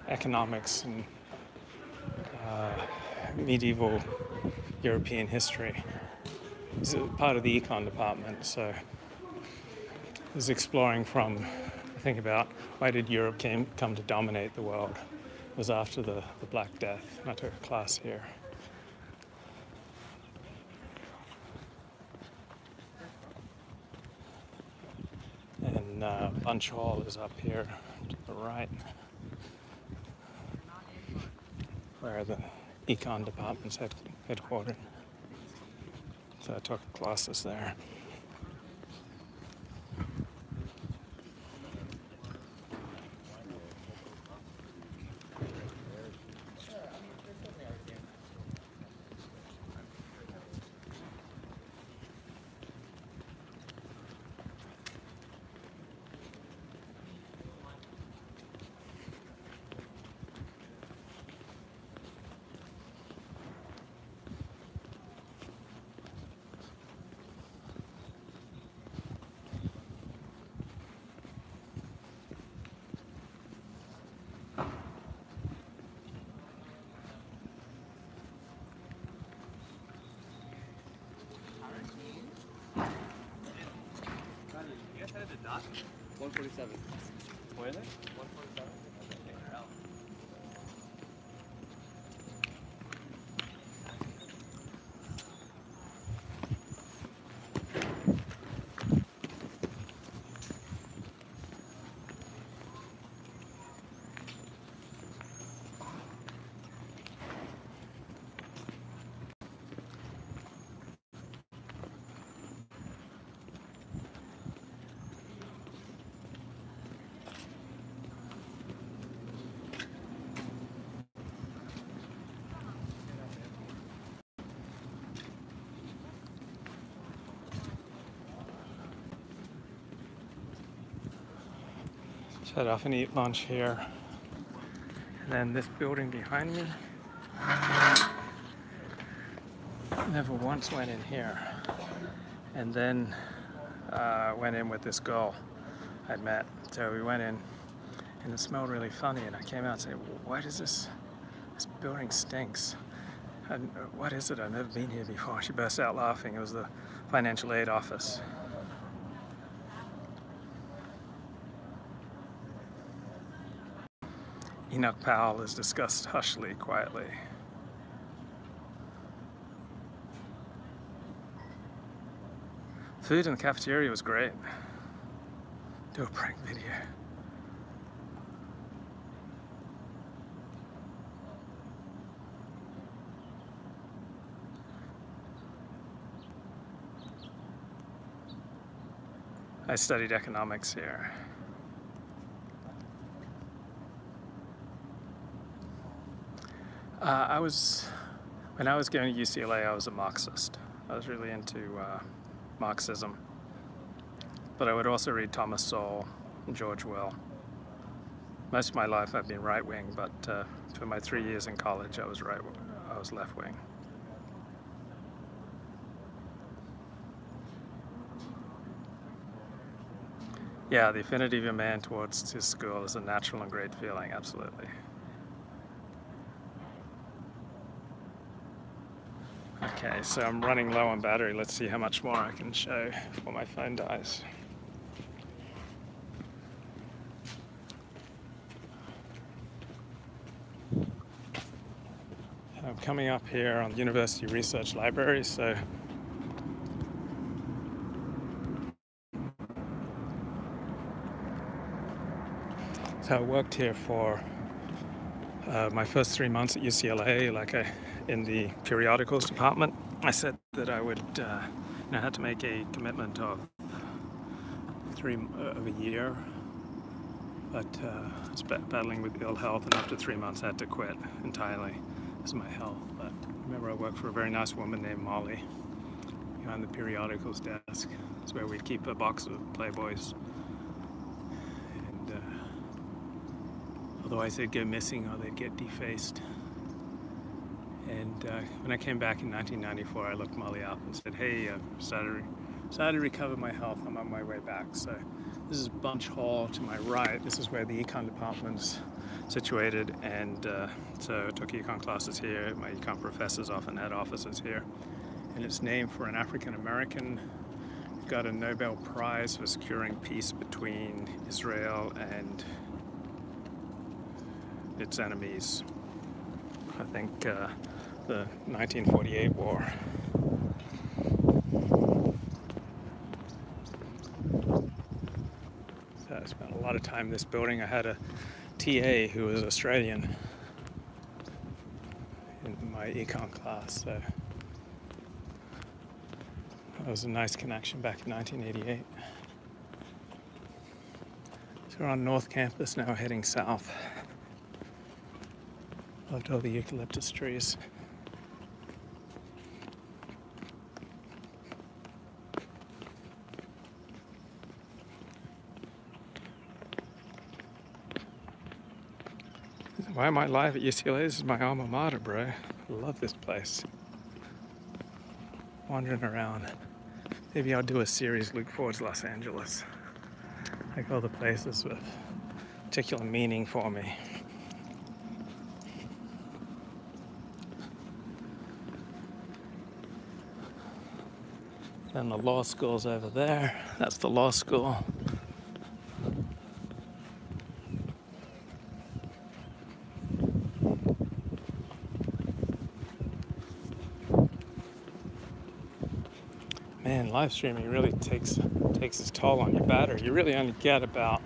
economics and medieval European history. This is part of the econ department, so I was exploring from, think about why did Europe come to dominate the world. It was after the Black Death, and I took a class here. And Bunch Hall is up here to the right, where the econ department's headquartered. So I took classes there. Headed to dock? 147. Where are they? 147? Okay, they're out. Head off and eat lunch here. And then this building behind me, never once went in here. And then went in with this girl I'd met. So we went in and it smelled really funny, and I came out and said, why does this building stinks? And, what is it? I've never been here before. She burst out laughing. It was the financial aid office. Enoch Powell is discussed hushly, quietly. Food in the cafeteria was great. Do a prank video. I studied economics here. When I was going to UCLA, I was a Marxist. I was really into Marxism. But I would also read Thomas Sowell and George Will. Most of my life I've been right-wing, but for my 3 years in college, I was left-wing. Yeah, the affinity of a man towards his school is a natural and great feeling, absolutely. Okay, so I'm running low on battery. Let's see how much more I can show before my phone dies. I'm coming up here on the University Research Library, so I worked here for my first 3 months at UCLA, in the periodicals department. I said that I would, I had to make a commitment of a year, but I was battling with ill health, and after 3 months I had to quit entirely because of my health. But I remember I worked for a very nice woman named Molly behind the periodicals desk. That's where we'd keep a box of Playboys. And otherwise they'd go missing or they'd get defaced. And when I came back in 1994, I looked Molly up and said, hey, started to recover my health. I'm on my way back. So this is Bunch Hall to my right. This is where the econ department's situated. And so I took econ classes here. My econ professors often had offices here. And it's named for an African-American who got a Nobel Prize for securing peace between Israel and its enemies. I think the 1948 war. So I spent a lot of time in this building. I had a TA who was Australian in my econ class, so that was a nice connection back in 1988. So we're on North Campus now, heading south. Loved all the eucalyptus trees. Why am I live at UCLA? This is my alma mater, bro. I love this place. Wandering around. Maybe I'll do a series, Look Forward to Los Angeles. Like all the places with particular meaning for me. And the law school's over there. That's the law school. Man, live streaming really takes its toll on your battery. You really only get about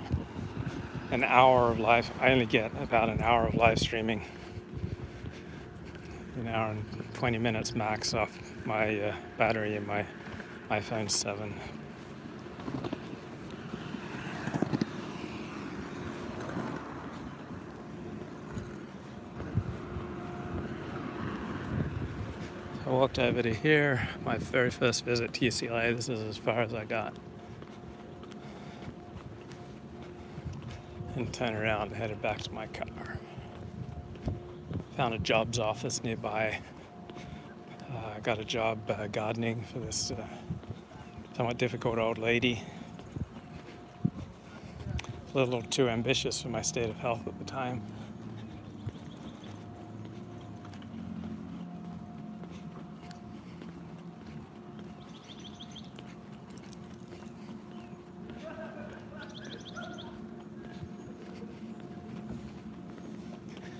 an hour of live. I only get about an hour of live streaming. An hour and 20 minutes max off my battery in my iPhone 7. I walked over to here, my very first visit to UCLA. This is as far as I got. and turned around and headed back to my car. Found a jobs office nearby. I got a job gardening for this somewhat difficult old lady. A little too ambitious for my state of health at the time.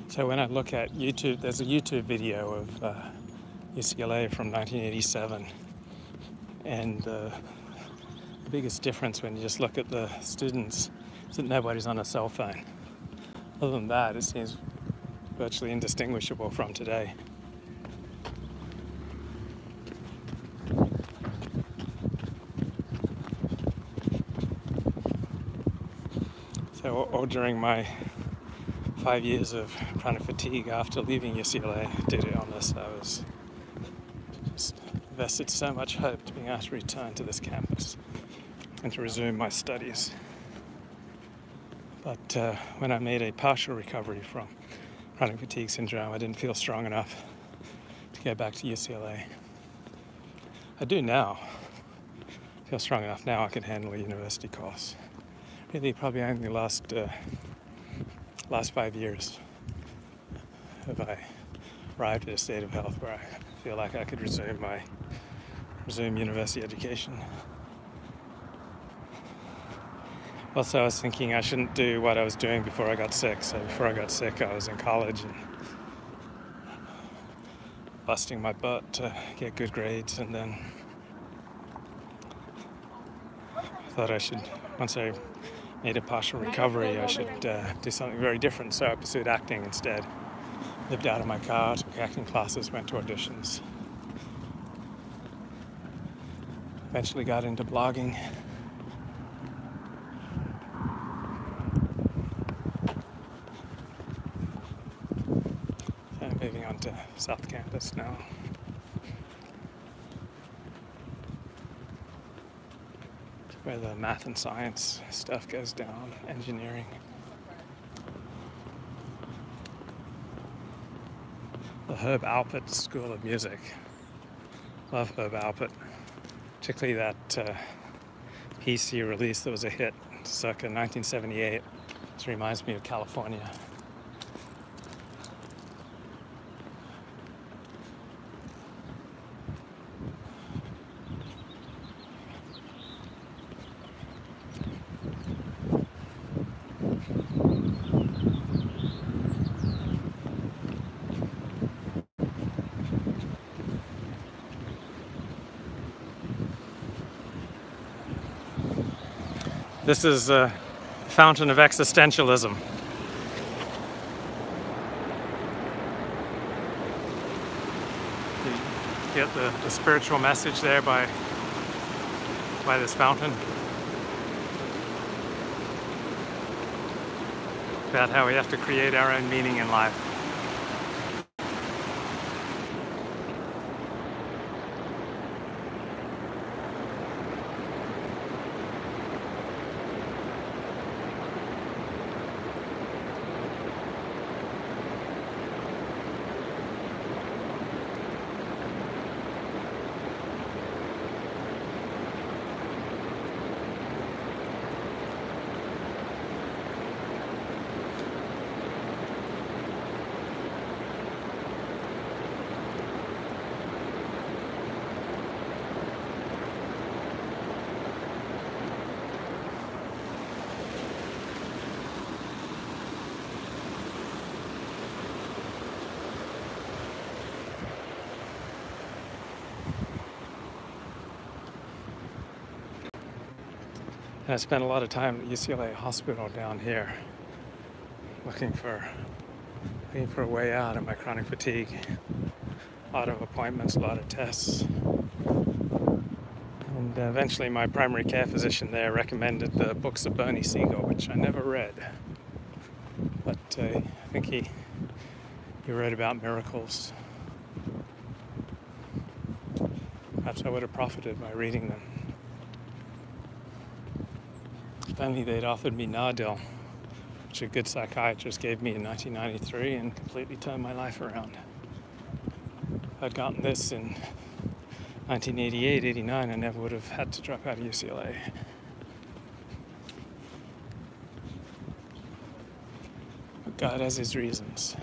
So when I look at YouTube, there's a YouTube video of UCLA from 1987, and the biggest difference when you just look at the students is that nobody's on a cell phone. Other than that, it seems virtually indistinguishable from today. So all during my 5 years of chronic fatigue after leaving UCLA, I did it on this. I was just invested so much hope to being able to return to this campus and to resume my studies. But when I made a partial recovery from chronic fatigue syndrome, I didn't feel strong enough to go back to UCLA. I do now. I feel strong enough now I can handle a university course. Really, probably only the last 5 years have I arrived at a state of health where I feel like I could resume university education. Also, I was thinking I shouldn't do what I was doing before I got sick. So before I got sick, I was in college and busting my butt to get good grades, and then I thought I should, once I made a partial recovery, I should do something very different. So I pursued acting instead. Lived out of my car, took acting classes, went to auditions. Eventually got into blogging. So I'm moving on to South Campus now. Where the math and science stuff goes down, engineering. The Herb Alpert School of Music. Love Herb Alpert, particularly that piece he released that was a hit circa 1978. This reminds me of California. This is a fountain of existentialism. You get the spiritual message there by this fountain. About how we have to create our own meaning in life. And I spent a lot of time at UCLA Hospital down here, looking for a way out of my chronic fatigue. A lot of appointments, a lot of tests. And eventually my primary care physician there recommended the books of Bernie Siegel, which I never read. But I think he wrote about miracles. Perhaps I would have profited by reading them. If only they'd offered me Nardil, which which a good psychiatrist gave me in 1993 and completely turned my life around. If I'd gotten this in 1988, 89, I never would have had to drop out of UCLA. But God has his reasons.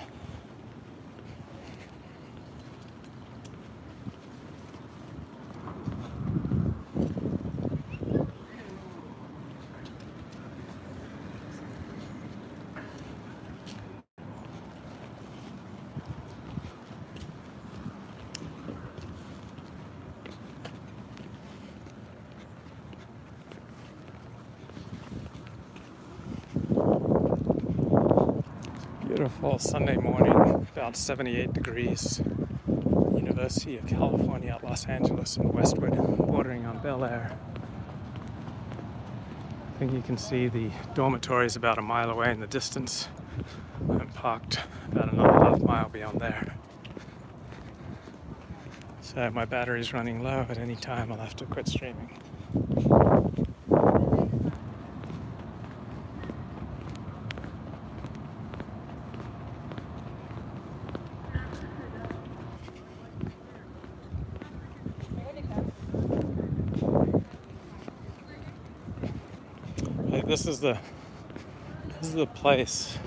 Beautiful Sunday morning, about 78 degrees. University of California at Los Angeles in Westwood, bordering on Bel Air. I think you can see the dormitories about a mile away in the distance. I'm parked about another half-mile beyond there. So my battery's running low. At any time I'll have to quit streaming. This is the place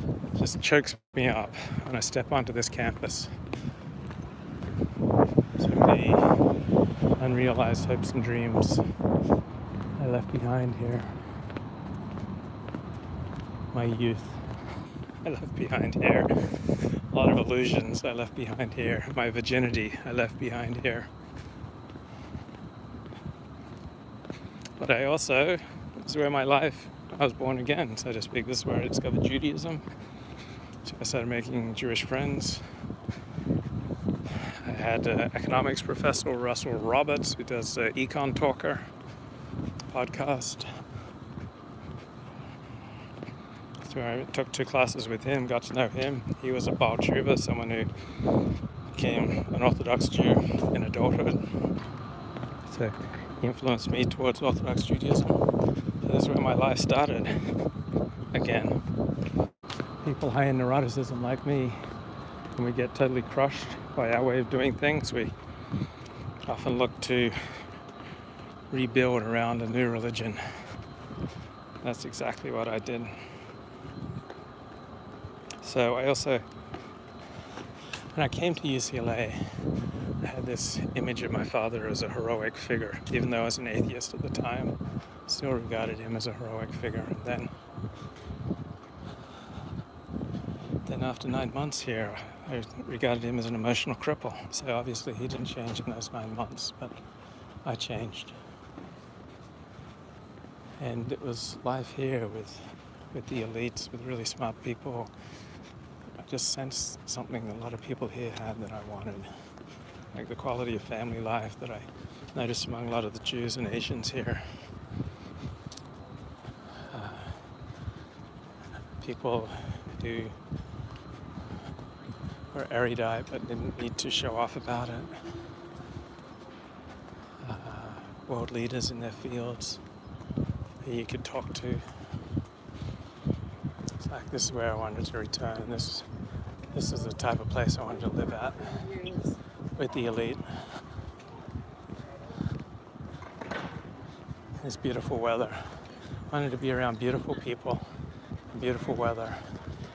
that just chokes me up when I step onto this campus. So many unrealized hopes and dreams I left behind here. My youth I left behind here. A lot of illusions I left behind here. My virginity I left behind here. But I also, this is where my life, I was born again, so to speak. This is where I discovered Judaism. So I started making Jewish friends. I had economics professor Russell Roberts, who does Econ Talker podcast. So I took 2 classes with him, got to know him. He was a Baal Tshuva, someone who became an Orthodox Jew in adulthood. So he influenced me towards Orthodox Judaism. So this is where my life started again. People high in neuroticism like me, when we get totally crushed by our way of doing things, we often look to rebuild around a new religion. That's exactly what I did. So I also, when I came to UCLA, I had this image of my father as a heroic figure. Even though I was an atheist at the time, still regarded him as a heroic figure. And then after 9 months here, I regarded him as an emotional cripple. So obviously he didn't change in those 9 months, but I changed. And it was life here with the elites, with really smart people. I just sensed something that a lot of people here had that I wanted. Like the quality of family life that I noticed among a lot of the Jews and Asians here. People who were erudite but didn't need to show off about it. World leaders in their fields that you could talk to. It's like this is where I wanted to return, and this is the type of place I wanted to live at with the elite. This beautiful weather. I wanted to be around beautiful people, and beautiful weather,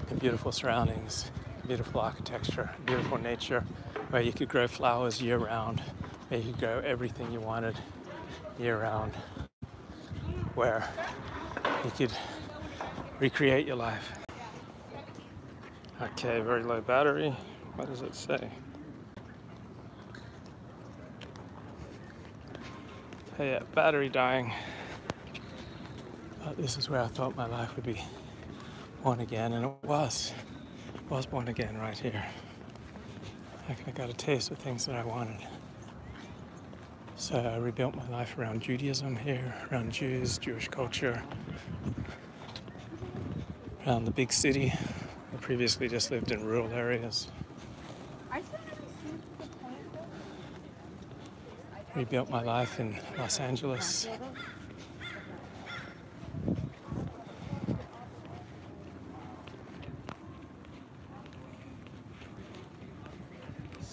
and beautiful surroundings, beautiful architecture, beautiful nature, where you could grow flowers year-round, where you could grow everything you wanted year-round, where you could recreate your life. Okay, very low battery. What does it say? Hey, yeah, battery dying. But this is where I thought my life would be born again, and it was. It was born again right here. I got a taste of things that I wanted. So I rebuilt my life around Judaism here, around Jews, Jewish culture, around the big city. I previously just lived in rural areas. Rebuilt my life in Los Angeles.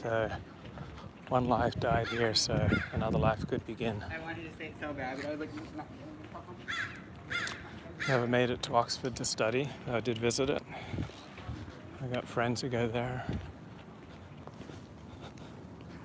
So one life died here, so another life could begin. I wanted to say it so bad, but I was like, not. Never made it to Oxford to study, though I did visit it. I got friends who go there.